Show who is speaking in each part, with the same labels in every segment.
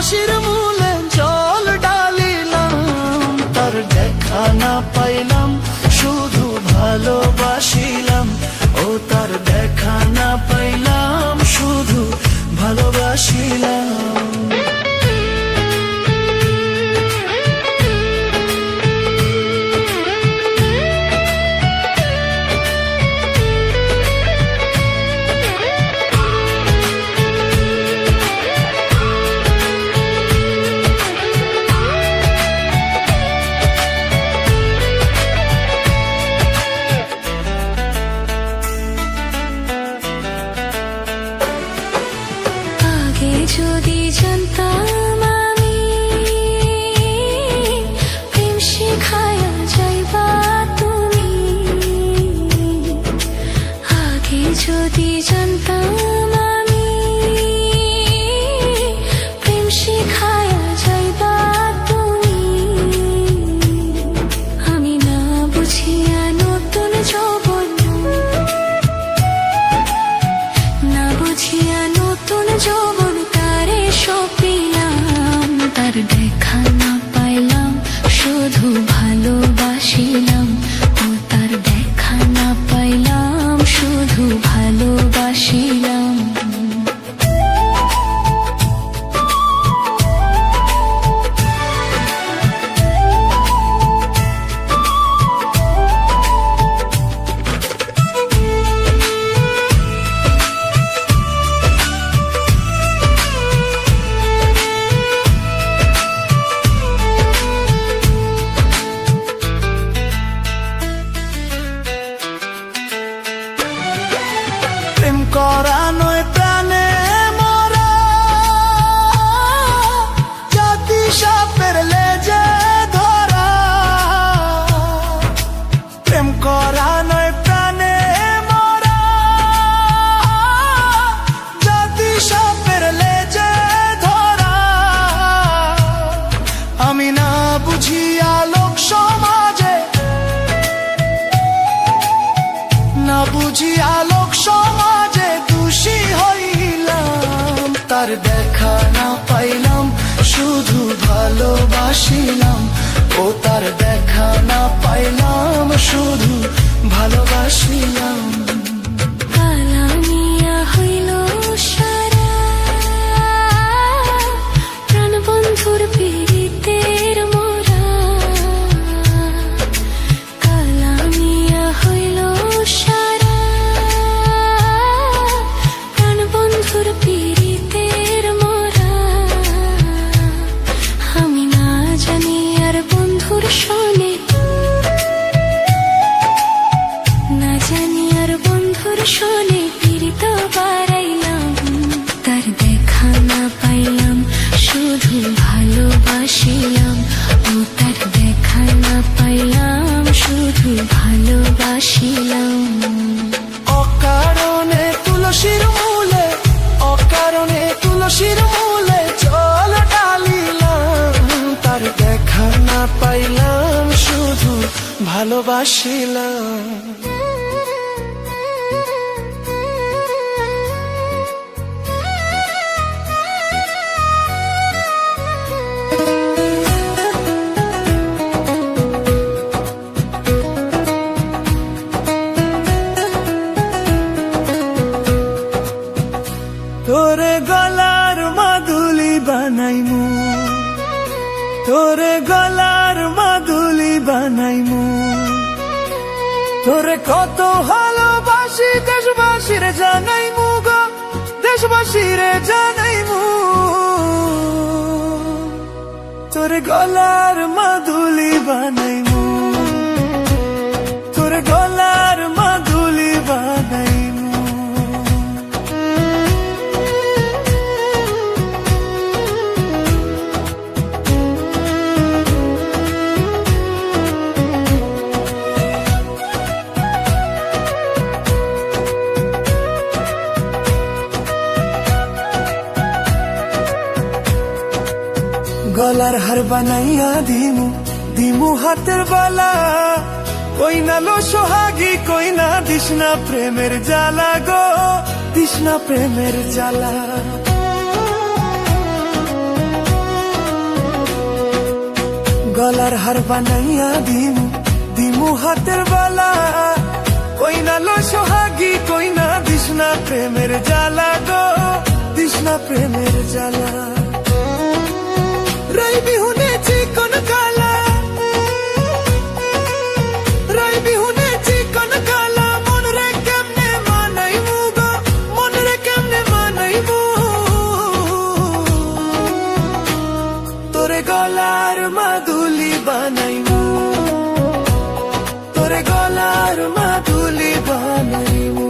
Speaker 1: তুলসীর মূলে জল ঢালিলাম, তার দেখা না পাইলাম শুধু ভালোবাসিলাম। ও তার দেখা না পাইলাম শুধু ভালোবাসিলাম।
Speaker 2: যদি জানতাম আমি প্রেম শিখায়া যাইবা তুমি, আগে যদি জানতাম আমি প্রেম শিখায়া যাইবা তুমি, আমি না বুঝিয়া নতুন যৌবন, না বুঝিয়া নতুন যৌবন তার দেখা না পাইলাম শুধু ভালোবাসিলাম। ও তার দেখা না পাইলাম শুধু ভালোবাসিলাম।
Speaker 1: প্রেম করা নয় প্রাণে মরা, জাতি সাপের লেজে ধরা। প্রেম করা নয় প্রাণে মরা, জাতি সাপের লেজে ধরা। আমি না বুঝিয়া লোক সমাজে, না বুঝিয়া লোক সমাজে দোষী হইলাম। তার দেখা না পাইলাম শুধু ভালোবাসিলাম। ও তার দেখা না পাইলাম শুধু ভালোবাসিলাম।
Speaker 2: কালামিয়া হইল সারা প্রাণ বন্ধুর পীড়িতের মোরা, কালামিয়া হইল সারা প্রাণ বন্ধুর পীড়িতের মোরা। আমি না জানি আর বন্ধুর শোনে, না জানি আর বন্ধুর শোনে পীড়িত বাড়াইলাম। তার দেখা না পাইলাম শুধু ভালোবাসিলাম। ও তার দেখা না পাইলাম শুধু ভালোবাসিলাম।
Speaker 1: অকারণে তুলসীর মূলে, অকারণে তুলসীর মূলে জল ঢালিলাম, তার দেখা না পাইলাম শুধু ভালোবাসিলাম। তোরে গলার মাদুলি বানাইমু, তোরে গলার মাদুলি বানাইমু। তোরে কত ভালোবাসি দেশবাসীরে জানাইমু গো, দেশবাসীরে জানাইমু। তোরে গলার মাদুলি বানাইমু, তোরে গলার মাদুলি বানাইমু। গলার হার বানাইয়া দিমু, দিমু হাতের বালা। কই না লো সোহাগী, কই না দিশনা প্রেমের জ্বালা গো, দিশনা প্রেমের জ্বালা। গলার হার বানাইয়া দিমু দিমু হাতের বালা, কই না লো সোহাগী কই না দিস না প্রেমের জ্বালা গো, দিস না প্রেমের জ্বালা। রাই বিহুনে চিকন কালা, রাই বিহুনে চিকন কালা, মন রে কেমনে মানাইমু গো, মন রে কেমনে মানাইমু। তোরে গলার মাদুলি বানাইমু, তোরে গলার মাদুলি বানাইমু।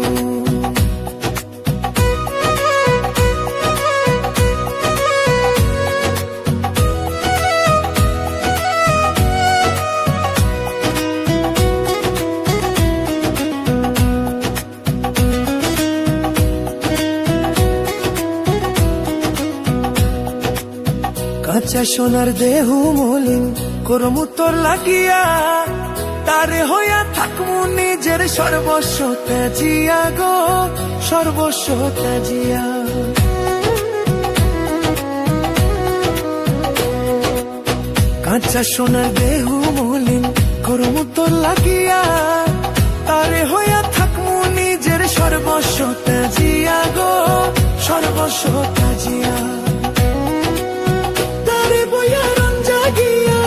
Speaker 1: কাঁচা সোনার দেহু মলিন করমু তোর লাগিয়া, তারে হইয়া থাকমু নিজের সর্বস্ব ত্যাজিয়া গো, সর্বস্ব ত্যাজিয়া। কাঁচা সোনার দেহু মলিন করমু তোর লাগিয়া, তারে হইয়া থাকমু নিজের সর্বস্ব ত্যাজিয়া গো, সর্বস্ব ত্যাজিয়া। তারে বইয়া রন জাগিয়া,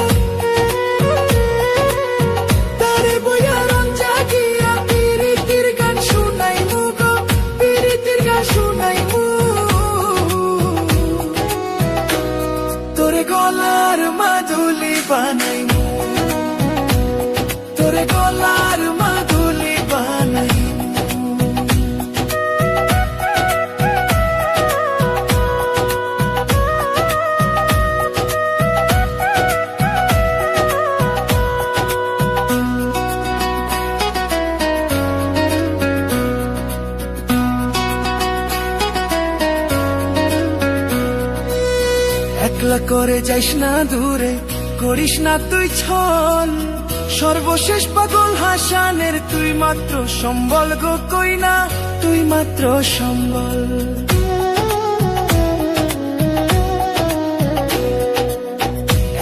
Speaker 1: তারে বইয়া রন জাগিয়া, পিরিতির গান শুনাইমু গো, পিরিতির গান শুনাইমু। তোরে গলার মাদুলি বানাইমু, তোরে গলার মাদুলি বানাইমু। একলা করে যাইস না দূরে, করিস না তুই ছল, সর্বশেষ পাগল হাসানের তুই মাত্র সম্বল গো, কই না তুই মাত্র সম্বল।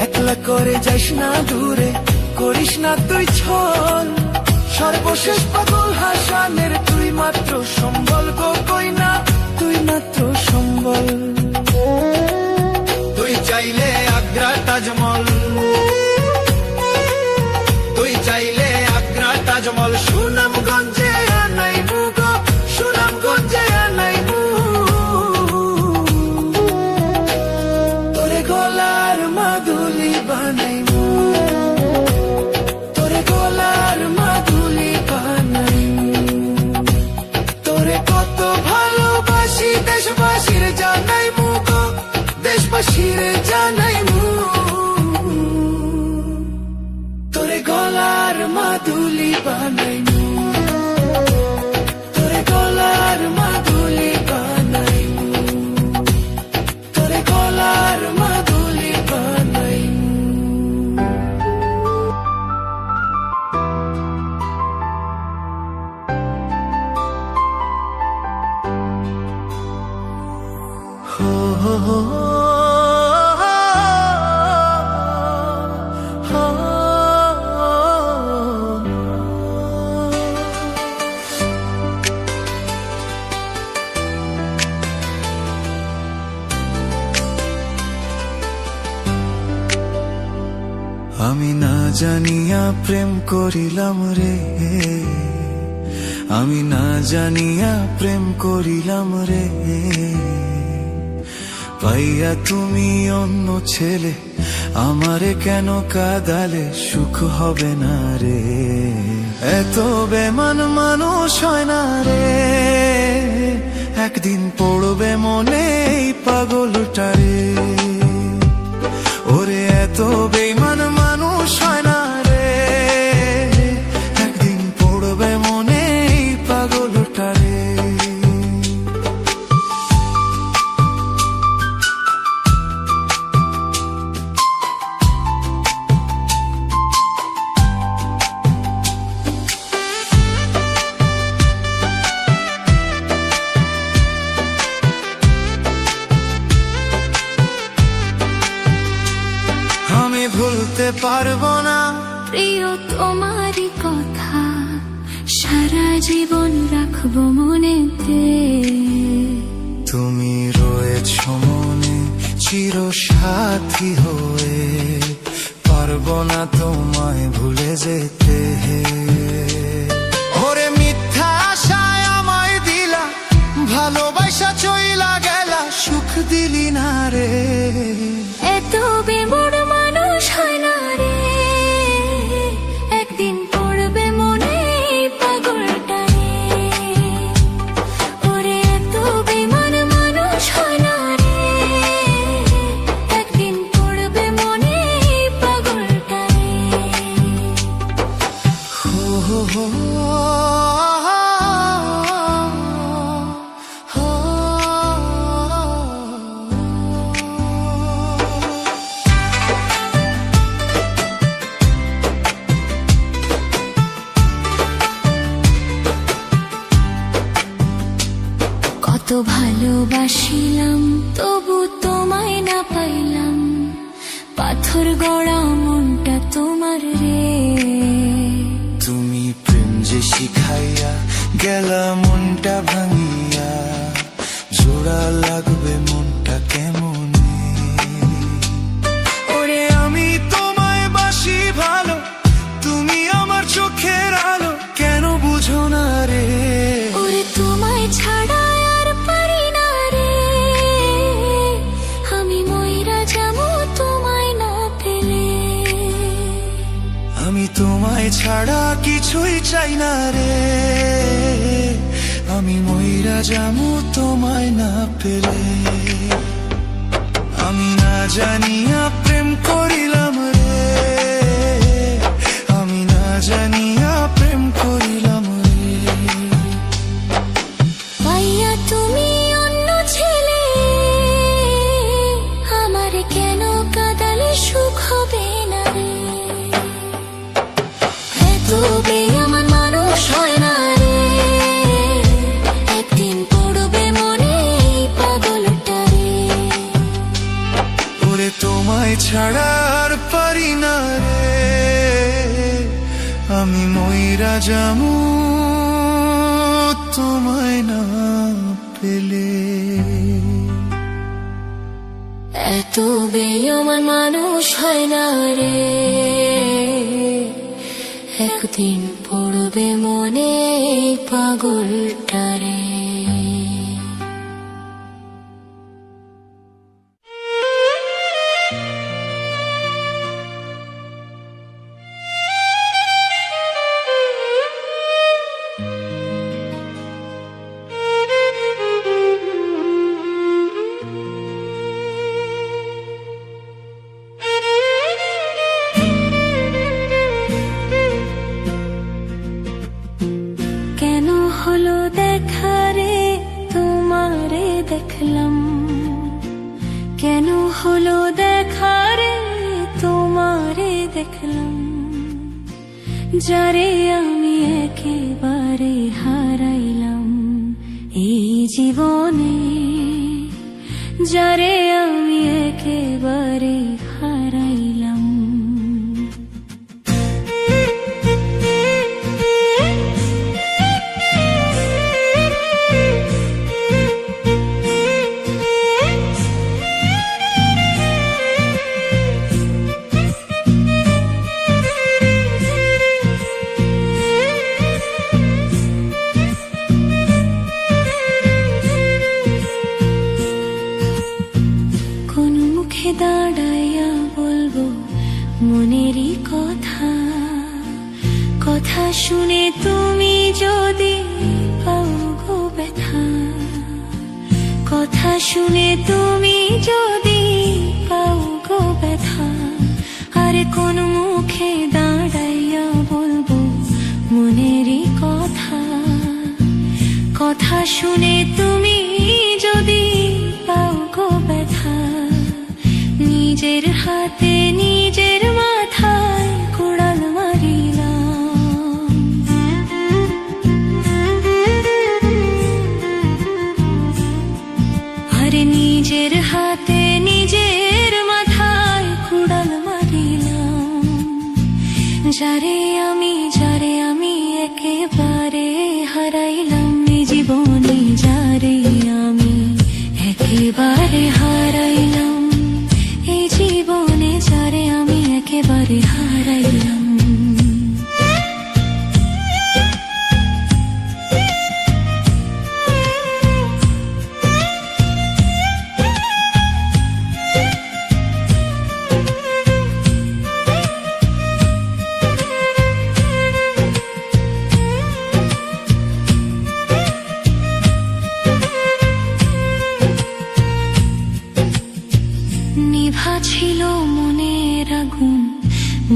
Speaker 1: একলা করে যাইস না দূরে, করিস না তুই ছল, সর্বশেষ পাগল হাসানের তুই মাত্র সম্বল গো, কই না তুই মাত্র সম্বল। তুই চাইলে আগ্রা তাজমহল, তুই চাইলে আগ্রা তাজমহল, সুনামগঞ্জে আনাইমু গো, সুনামগঞ্জে আনাইমু। তোরে গলার মাদুলি বানাইমু, তোরে গলার মাদুলি বানাইমু। তোরে কত ভালোবাসি দেশবাসীর জানাইমু গো, দেশবাসীর জানাইমু। তোরে গলার মাদুলি বানাইমু, তোরে গলার মাদুলি বানাইমু, তোরে গলার মাদুলি বানাইমু। হো হো হো আমি না জানিয়া প্রেম করিলাম রে, আমি না জানিয়া প্রেম করিলাম রে। পাইয়া তুমি অন্য ছেলে, আমারে কেন কাঁদালে, সুখ হবে না রে। এত বেমান মানুষ হয় না রে, একদিন পড়বে মনে এই পাগলটা রে। ওরে এত বেমান মানুষ হয় না রে, একদিন পড়বে মনে এই পাগলটা রে। ভুলতে পারবো না।
Speaker 2: প্রিয় তোমারই কথা সারা জীবন রাখবো মনেতে।
Speaker 1: তুমি রয়েছ মনে চির সাথী হয়ে, পারবো না তোমায় ভুলে যেতে। ওরে মিথ্যা আশায় আমায় দিলা, ভালোবাসা চইলা গেলা, সুখ দিলি না রে।
Speaker 2: এত বেমন মানুষ হয় না রে, একদিন পড়বে মনে পাগলটা রে। ওরে এত বেমন মানুষ হয় না রে, একদিন পড়বে মনে পাগলটা রে।
Speaker 1: হো হো হো
Speaker 2: কত ভালোবাসিলাম তবু তোমায় না পাইলাম, পাথর গড়া মনটা তোমার রে।
Speaker 1: তুমি প্রেম যে শিখাইয়া গেলা মনটা ভাঙিয়া, জোড়া লাগবে মনটা কেমনে। ওরে আমি তোমায় বাসি ভালো, তুমি আমার চোখের আলো, কেন বুঝো না রে।
Speaker 2: ওরে তোমায় ছাড়া আর পারি না রে, আমি ময়রা যাবো তোমায় না পেলে।
Speaker 1: আমি তোমায় ছাড়া কিছুই চাই না রে, আমি মইরা যামু তোমায় না পেলে। আমি না জানিয়া প্রেম করিলাম রে, আমি না জানিয়া প্রেম করিলাম রে।
Speaker 2: পাইয়া তুমি অন্য ছেলে, আমার কেন কাদালে সুখ হবে না রে। এত বেয়ামান মানুষ হয় না রে, একদিন পড়বে মনে পাগলটা রে।
Speaker 1: ওরে তোমায় ছাড়া আর পারি না রে, আমি মইরা যামু তোমায় না পেলে।
Speaker 2: এত বেয়ামান মানুষ হয় না রে, একদিন পড়বে মনে পাগলটা রে। কেন হলো দেখা রে তোমারে দেখলাম, কেন হলো দেখা রে তোমারে দেখলাম। যারে আমি একেবারে হারাইলাম এই জীবনে, যারে আমি একেবারে হারাইলাম। কোন মুখে দাঁড়াইয়া বলবো মনেরই কথা, কথা শুনে তুমি যদি পাও গো ব্যথা, কথা শুনে তুমি যদি পাও গো ব্যথা। আর কোন মুখে দাঁড়াইয়া বলবো মনেরই কথা, কথা শুনে তুমি যদি পাও গো ব্যথা। নিজের হাতে নিজের মাথায় কুড়াল মারিলাম, আরে নিজের হাতে নিজের মাথায় কুড়াল মারিলাম।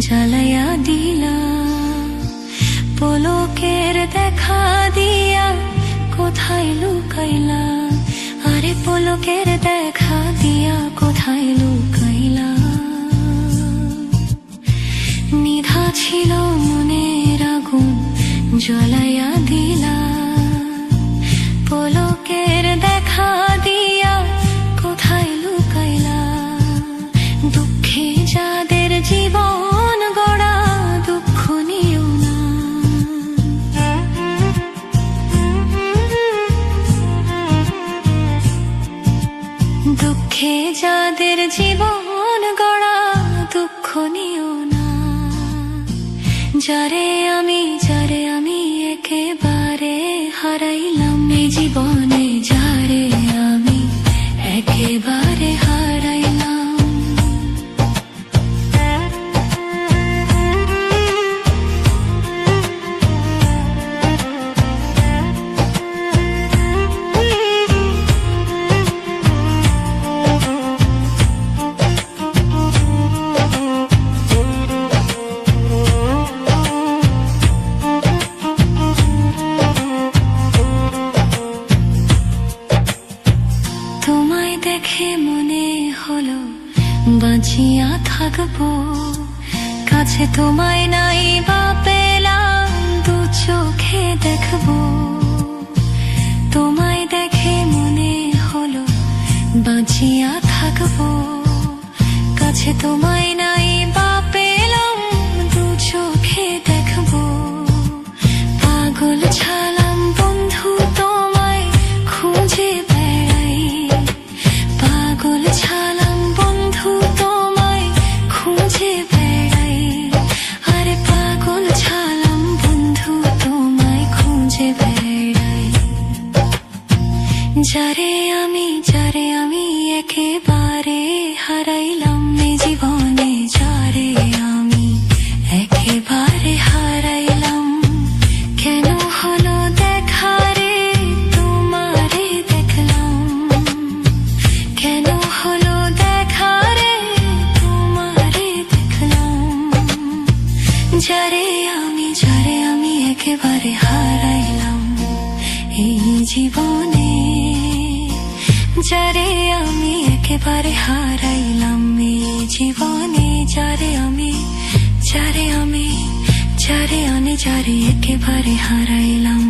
Speaker 2: জ্বালাইয়া দিলা, পলকের দেখা দিয়া কোথায় লুকাইলা, আরে পলকের দেখা দিয়া কোথায় লুকাইলা। নিধা ছিল মনের আগুন জ্বালাইয়া দিলা, পলকের দেখা দিয়া কোথায় লুকাইলা। দুঃখে যাদের জীবন গড়া দুঃখ নিও না, দুঃখে যাদের জীবন গড়া দুঃখ নিও না। যারে আমি একেবারে হারাইলাম এই জীবনে, যারে আমি একেবারে হারাইলাম। তোমায় দেখে মনে হলো বাঁচিয়া থাকবো, কাছে তোমায় নাই বা পেলাম দু চোখে দেখবো। তোমায় দেখে মনে হলো বাঁচিয়া থাকবো, কাছে তোমায় নাই বা পেলাম দু চোখে দেখবো। পাগল ছালাম বন্ধু তোমায় খুঁজে বেড়াই, পাগল ছালাম বন্ধু তোমায় খুঁজে বেড়াই, আরে পাগল ছালাম বন্ধু তোমায় খুঁজে বেড়াই। যারে আমি একেবারে হারাইলাম এই জীবনে, যারে আমি একেবারে হারাইলাম। কেন হলো দেখা রে তোমারে দেখলাম, কেন হলো দেখা রে তোমারে দেখলাম। যারে আমি একেবারে হারাইলাম এই জীবনে, যারে আমি একেবারে হারাইলাম এই জীবনে। যারে আমি একেবারে হারাইলাম।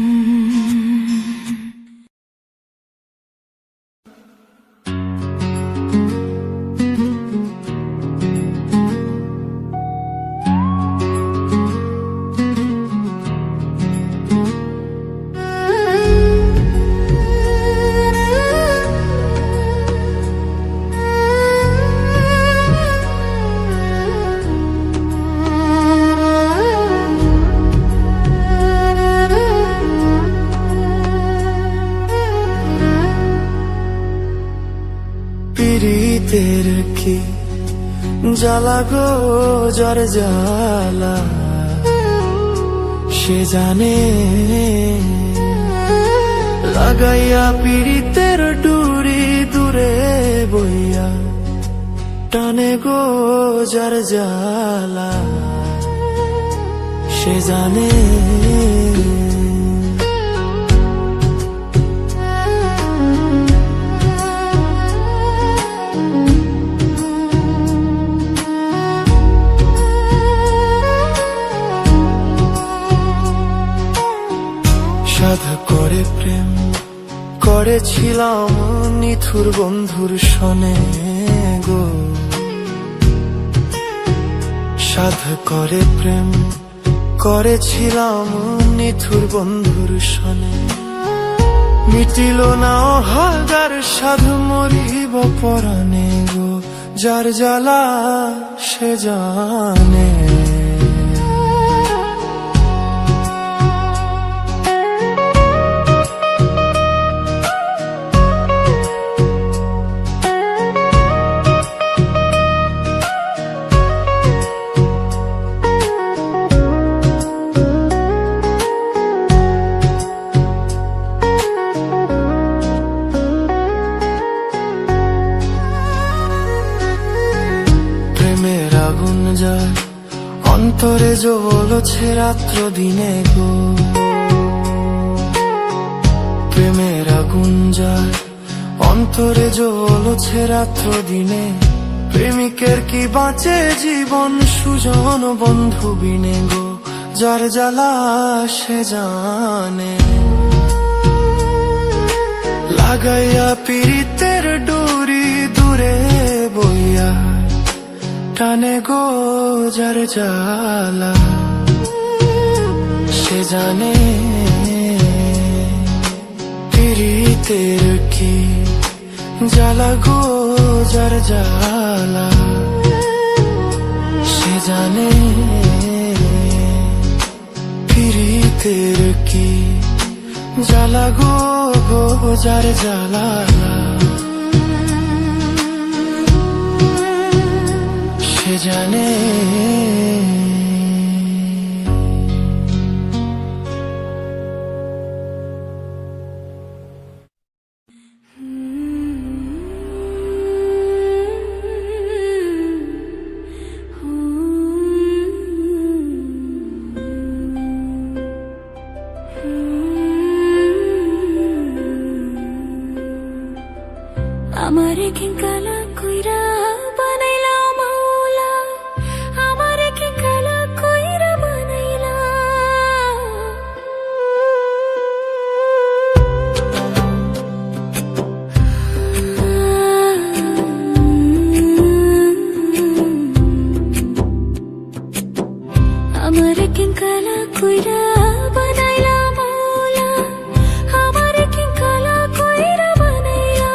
Speaker 1: পীড়িতের কি জ্বালা গো, জ্বর জ্বালা সে জানে। লাগাইয়া পীড়িতের ডুরি দূরে বইয়া টানে গো, জ্বর জ্বালা সে জানে। সাধ করে প্রেম করেছিলাম নিথুর বন্ধুর সনে গো, সাধ করে প্রেম করেছিলাম নিথুর বন্ধুর সনে। মিটিল না হাগার সাধু মরিব পরাণে গো, যার জ্বালা সে জানে। অন্তরে জ্বলছে রাত্র দিনে গো, প্রেমের আগুন যায় অন্তরে জ্বলছে রাত্র দিনে। প্রেমিকের কি বাঁচে জীবন সুজন বন্ধু বিনে গো, যার জ্বালা সে জানে। লাগাইয়া পীড়িতের ডুরি দূরে বইয়া টানে গো যার জ্বালা সে জানে। পীড়িতের কি জ্বালা গো যার জ্বালা সে জানে। পীড়িতের কি জ্বালা গো যার জ্বালা সে জানে।
Speaker 2: আমারে কিংকালা কইরা বানাইলা মাওলা, আমারে কিংকালা কইরা বানাইলা। আমারে কিংকালা কইরা বানাইলা মাওলা, আমারে কিংকালা কইরা বানাইলা।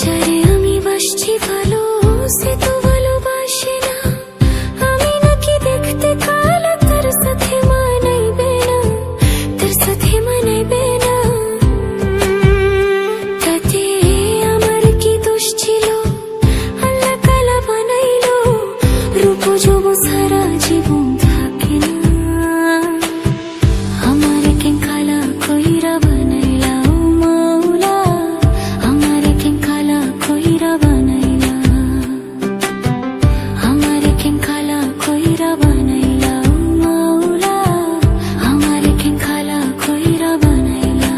Speaker 2: যারে আমি বাসছি ভালো সে তো ভালোবাসে না, আমি নাকি দেখতে কালা তার সাথে মানাইবে না, তার সাথে মানাইবে না। তাতে আমার কি দোষ ছিল, আল্লাহ কালা বানাইলো। রূপ যৌব সারা জীবন থাকে না, আমারে কেন কালা কইরা বানাইলা ও মাওলা, আমারে কেন কালা কইরা বানাইলা, আমারে কেন কালা কইরা বানাইলা ও মাওলা, আমারে কেন কালা কইরা বানাইলা।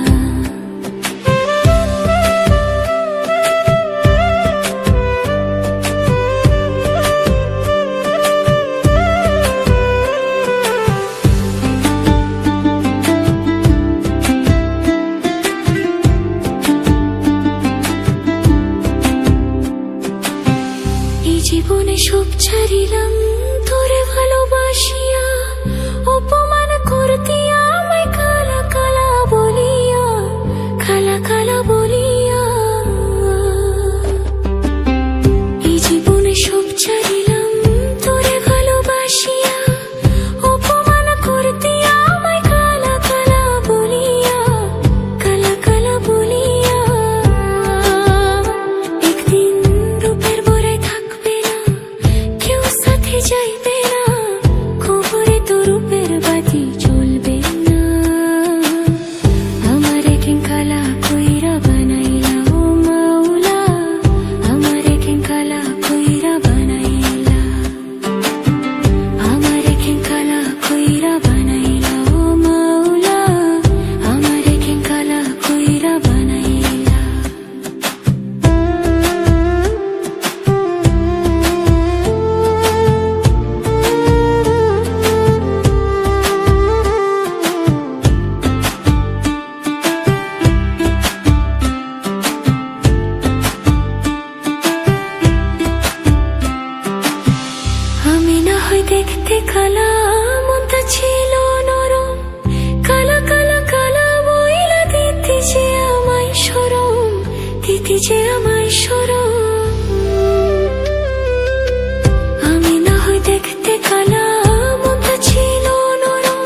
Speaker 2: এই জীবনে সব ছাড়িলাম তোরে ভালোবাসিয়া, অপমান করতি আমায় কালা কালা বলিয়া, কালা কালা বলিয়া। এই জীবনে সব ছাড়িলাম তোরে ভালোবাসিয়া, অপমান করতি আমায় কালা কালা বলিয়া, কালা কালা বলিয়া। একদিন রূপের বরে থাকবে না, কেউ সাথে যাইবে না, খবরে তো রূপের বাতি চলবে না। আমারে কেন কালা কইরা বানাইলা ও মাওলা, আমারে কেন কালা কইরা বানাইলা, আমারে কেন কালা কইরা বানাইলা ও মাওলা, আমারে কেন কালা কইরা বানাইলা। আমি না হয় দেখতে কালা, মনটা ছিল নরম, কালা কালা কালা বইলা দিতে যে আমায় শরম, দিতে যে আমায় শরম। আমি না হয় দেখতে কালা, মনটা ছিল নরম,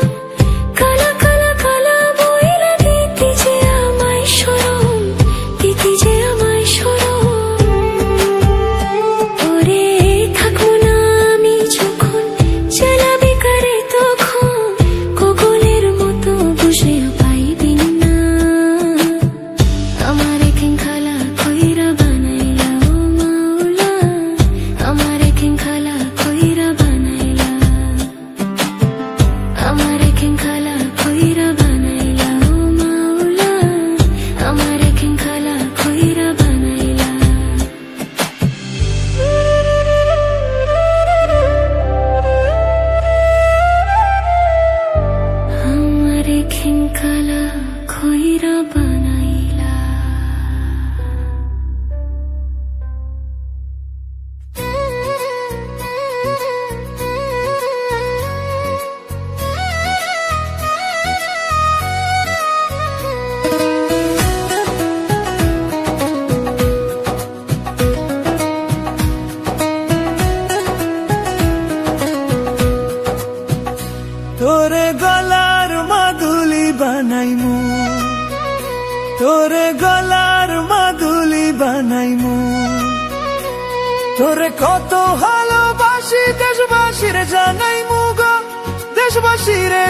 Speaker 2: কালা কালা কালা বইলা দিতে যে
Speaker 1: তোরে কত ভালোবাসি দেশবাসীর জানাই মুগো দেশবাসীরে